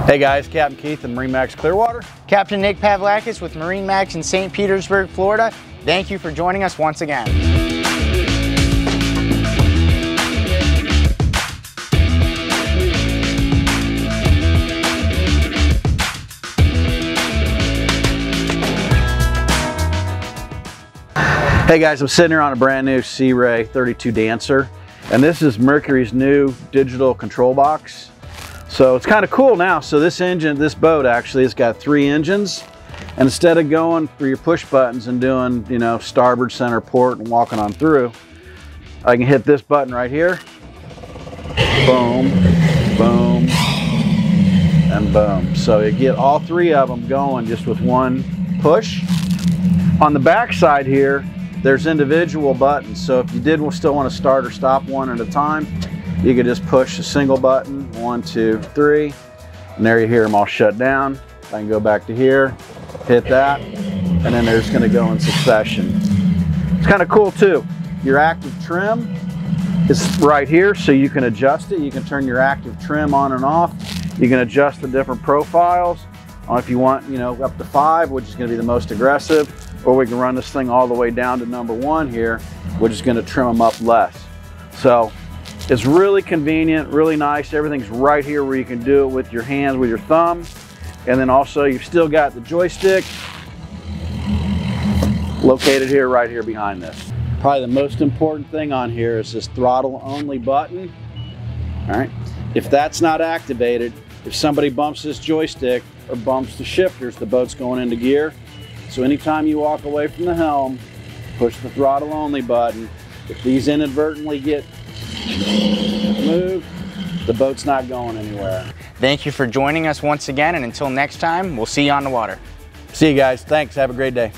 Hey guys, Captain Keith and MarineMax Clearwater. Captain Nick Pavlakis with MarineMax in St. Petersburg, Florida. Thank you for joining us once again. Hey guys, I'm sitting here on a brand new Sea Ray 32 Dancer, and this is Mercury's new digital control box. So it's kind of cool now. So this boat actually has got 3 engines, and instead of going for your push buttons and doing, you know, starboard, center, port, and walking on through, I can hit this button right here. Boom, boom, and boom. So you get all 3 of them going just with one push. On the back side here, there's individual buttons. So if you did still want to start or stop one at a time, you could just push a single button, 1, 2, 3, and there you hear them all shut down. I can go back to here, hit that, and then they're just gonna go in succession. It's kind of cool too. Your active trim is right here, so you can adjust it. You can turn your active trim on and off. You can adjust the different profiles. If you want, you know, up to 5, which is gonna be the most aggressive, or we can run this thing all the way down to number 1 here, which is gonna trim them up less. So it's really convenient, really nice. Everything's right here where you can do it with your hands, with your thumb. And then also you've still got the joystick located here, right here behind this. Probably the most important thing on here is this throttle only button. All right, if that's not activated, if somebody bumps this joystick or bumps the shifters, the boat's going into gear. So anytime you walk away from the helm, push the throttle only button. If these inadvertently get moved, the boat's not going anywhere. Thank you for joining us once again, and until next time, we'll see you on the water. See you guys. Thanks. Have a great day.